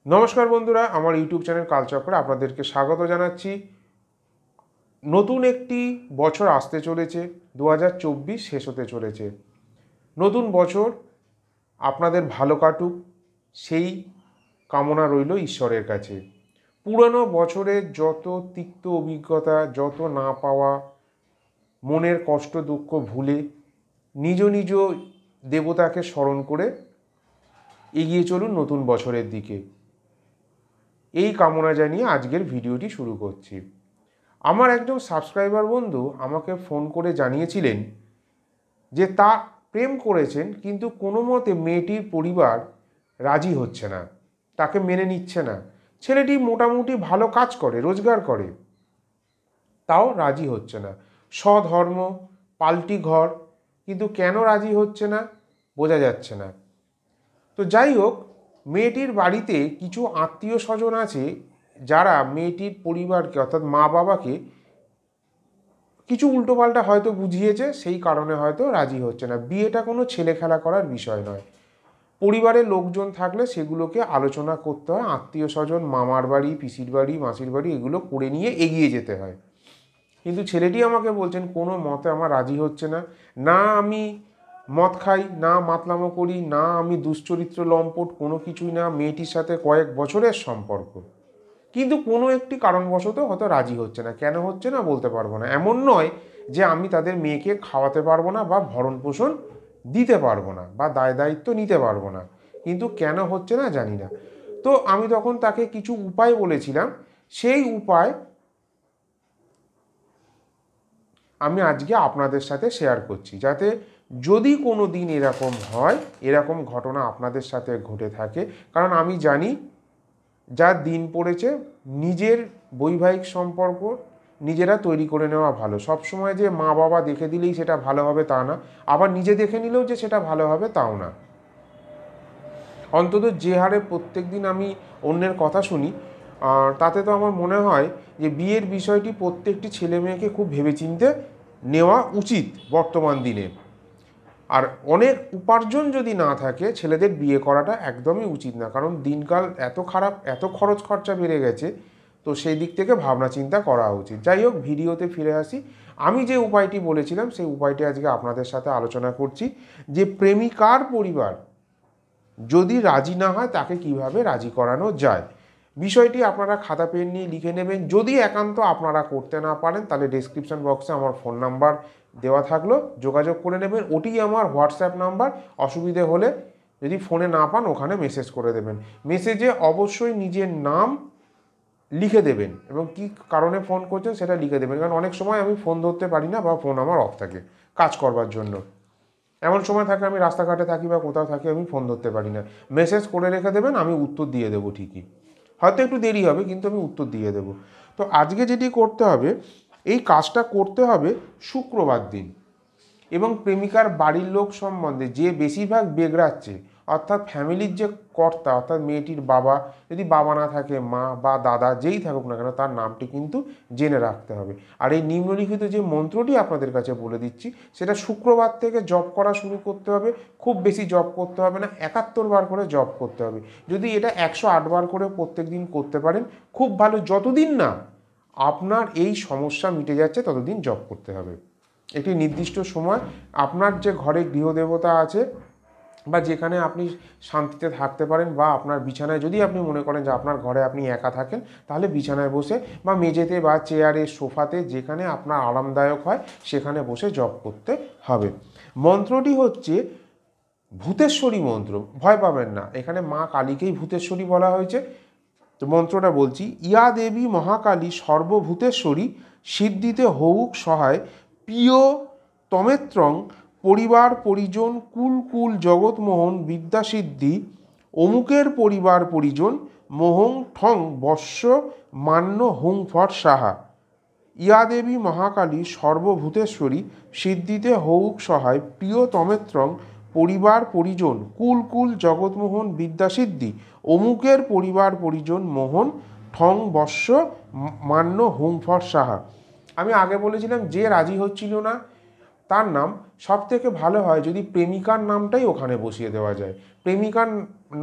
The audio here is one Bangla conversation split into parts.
নমস্কার বন্ধুরা, আমার ইউটিউব চ্যানেল কালচক্রে আপনাদেরকে স্বাগত জানাচ্ছি। নতুন একটি বছর আসতে চলেছে, 2024 শেষ হতে চলেছে। নতুন বছর আপনাদের ভালো কাটুক সেই কামনা রইল ঈশ্বরের কাছে। পুরনো বছরের যত তিক্ত অভিজ্ঞতা, যত না পাওয়া, মনের কষ্ট দুঃখ ভুলে নিজ নিজ দেবতাকে স্মরণ করে এগিয়ে চলুন নতুন বছরের দিকে। এই কামনা জানিয়ে আজকের ভিডিওটি শুরু করছি। আমার একজন সাবস্ক্রাইবার বন্ধু আমাকে ফোন করে জানিয়েছিলেন যে তা প্রেম করেছেন, কিন্তু কোনো মতে মেয়েটির পরিবার রাজি হচ্ছে না, তাকে মেনে নিচ্ছে না। ছেলেটি মোটামুটি ভালো কাজ করে, রোজগার করে, তাও রাজি হচ্ছে না। স্বধর্ম, পাল্টি ঘর, কিন্তু কেন রাজি হচ্ছে না বোঝা যাচ্ছে না। তো যাই হোক, মেয়েটির বাড়িতে কিছু আত্মীয় স্বজন আছে যারা মেয়েটির পরিবারকে অর্থাৎ মা বাবাকে কিছু উল্টোপাল্টা হয়তো বুঝিয়েছে, সেই কারণে হয়তো রাজি হচ্ছে না। বিয়েটা কোনো ছেলে খেলা করার বিষয় নয়। পরিবারের লোকজন থাকলে সেগুলোকে আলোচনা করতে হয়, আত্মীয় স্বজন, মামার বাড়ি, পিসির বাড়ি, মাসির বাড়ি, এগুলো করে নিয়ে এগিয়ে যেতে হয়। কিন্তু ছেলেটি আমাকে বলছেন কোনো মতে আমার রাজি হচ্ছে না। না আমি মদ খাই, না মাতলামো করি, না আমি দুশ্চরিত্র লম্পট, কোনো কিছুই না। মেয়েটির সাথে কয়েক বছরের সম্পর্ক, কিন্তু কোনো একটি কারণবশত হয়তো রাজি হচ্ছে না। কেন হচ্ছে না বলতে পারবো না। এমন নয় যে আমি তাদের মেয়েকে খাওয়াতে পারবো না বা ভরণ পোষণ দিতে পারবো না বা দায় দায়িত্ব নিতে পারবো না, কিন্তু কেন হচ্ছে না জানি না। তো আমি তখন তাকে কিছু উপায় বলেছিলাম। সেই উপায় আমি আজকে আপনাদের সাথে শেয়ার করছি, যাতে যদি কোনো দিন এরকম হয়, এরকম ঘটনা আপনাদের সাথে ঘটে থাকে। কারণ আমি জানি যা দিন পড়েছে, নিজের বৈবাহিক সম্পর্ক নিজেরা তৈরি করে নেওয়া ভালো। সবসময় যে মা বাবা দেখে দিলেই সেটা ভালো হবে তা না, আবার নিজে দেখে নিলেও যে সেটা ভালো হবে তাও না। অন্তত যে হারে প্রত্যেক দিন আমি অন্যের কথা শুনি, তাতে তো আমার মনে হয় যে বিয়ের বিষয়টি প্রত্যেকটি ছেলে মেয়েকে খুব ভেবেচিন্তে নেওয়া উচিত বর্তমান দিনে। আর অনেক উপার্জন যদি না থাকে, ছেলেদের বিয়ে করাটা একদমই উচিত না। কারণ দিনকাল এত খারাপ, এত খরচ খরচা বেড়ে গেছে, তো সেই দিক থেকে ভাবনা চিন্তা করা উচিত। যাই হোক, ভিডিওতে ফিরে আসি। আমি যে উপায়টি বলেছিলাম সেই উপায়টি আজকে আপনাদের সাথে আলোচনা করছি, যে প্রেমিকার পরিবার যদি রাজি না হয় তাকে কিভাবে রাজি করানো যায়। বিষয়টি আপনারা খাতা পেন নিয়ে লিখে নেবেন। যদি একান্ত আপনারা করতে না পারেন, তাহলে ডেসক্রিপশন বক্সে আমার ফোন নাম্বার দেওয়া থাকলো, যোগাযোগ করে নেবেন। ওটি আমার হোয়াটসঅ্যাপ নাম্বার। অসুবিধে হলে যদি ফোনে না পান, ওখানে মেসেজ করে দেবেন। মেসেজে অবশ্যই নিজের নাম লিখে দেবেন এবং কী কারণে ফোন করছেন সেটা লিখে দেবেন। কারণ অনেক সময় আমি ফোন ধরতে পারি না বা ফোন আমার অফ থাকে কাজ করবার জন্য। এমন সময় থাকে আমি রাস্তাঘাটে থাকি বা কোথাও থাকি, আমি ফোন ধরতে পারি না। মেসেজ করে রেখে দেবেন, আমি উত্তর দিয়ে দেবো ঠিকই। হয়তো একটু দেরি হবে, কিন্তু আমি উত্তর দিয়ে দেবো। তো আজকে যেটি করতে হবে, এই কাজটা করতে হবে শুক্রবার দিন। এবং প্রেমিকার বাড়ির লোক সম্বন্ধে যে বেশিরভাগ বেগড়াচ্ছে, অর্থাৎ ফ্যামিলির যে কর্তা, অর্থাৎ মেয়েটির বাবা, যদি বাবা না থাকে মা বা দাদা যেই থাকুক না কেন, তার নামটি কিন্তু জেনে রাখতে হবে। আর এই নিম্নলিখিত যে মন্ত্রটি আপনাদের কাছে বলে দিচ্ছি, সেটা শুক্রবার থেকে জপ করা শুরু করতে হবে। খুব বেশি জপ করতে হবে না, 71 বার করে জপ করতে হবে। যদি এটা 108 বার করে প্রত্যেক দিন করতে পারেন খুব ভালো। যতদিন না আপনার এই সমস্যা মিটে যাচ্ছে ততদিন জপ করতে হবে। একটি নির্দিষ্ট সময় আপনার যে ঘরে গৃহদেবতা আছে বা যেখানে আপনি শান্তিতে থাকতে পারেন, বা আপনার বিছানায় যদি আপনি মনে করেন যে আপনার ঘরে আপনি একা থাকেন, তাহলে বিছানায় বসে বা মেঝেতে বা চেয়ারে, সোফাতে, যেখানে আপনার আরামদায়ক হয় সেখানে বসে জপ করতে হবে। মন্ত্রটি হচ্ছে ভূতেশ্বরী মন্ত্র। ভয় পাবেন না, এখানে মা কালীকেই ভূতেশ্বরী বলা হয়েছে। তো মন্ত্রটা বলছি: ইয়া দেবী মহাকালী সর্বভূতেশ্বরী, সিদ্ধিতে হউক সহায়, প্রিয় তমেত্রং পরিবার পরিজন, কুল কুল জগৎমোহন বিদ্যাসিদ্ধি, অমুকের পরিবার পরিজন, মোহং ঠং বর্ষ মান্য হুং ফট সাহা। ইয়া দেবী মহাকালী সর্বভূতেশ্বরী, সিদ্ধিতে হউক সহায়, প্রিয় তমেত্রং পরিবার পরিজন, কুল কুল জগৎমোহন বিদ্যাসিদ্ধি, অমুকের পরিবার পরিজন, মোহন ঠং বর্ষ মান্য হুং ফট সাহা। আমি আগে বলেছিলাম যে রাজি হচ্ছিল না তার নাম সবথেকে ভালো হয় যদি প্রেমিকার নামটাই ওখানে বসিয়ে দেওয়া যায়। প্রেমিকার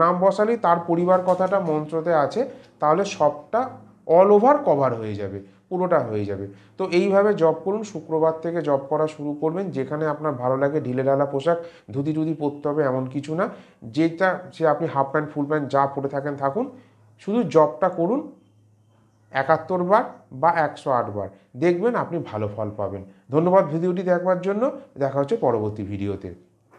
নাম বসালেই তার পরিবার কথাটা মন্ত্রতে আছে, তাহলে সবটা অল ওভার কভার হয়ে যাবে, পুরোটা হয়ে যাবে। তো এইভাবে জপ করুন, শুক্রবার থেকে জপ করা শুরু করবেন। যেখানে আপনার ভালো লাগে ঢিলেঢালা পোশাক, ধুতি টুতি পরতে হবে এমন কিছু না, যেটা সে আপনি হাফ প্যান্ট ফুল প্যান্ট যা পরে থাকেন থাকুন, শুধু জপটা করুন 71 বার বা 108 বার, দেখবেন আপনি ভালো ফল পাবেন। ধন্যবাদ ভিডিওটি দেখবার জন্য। দেখা হচ্ছে পরবর্তী ভিডিওতে।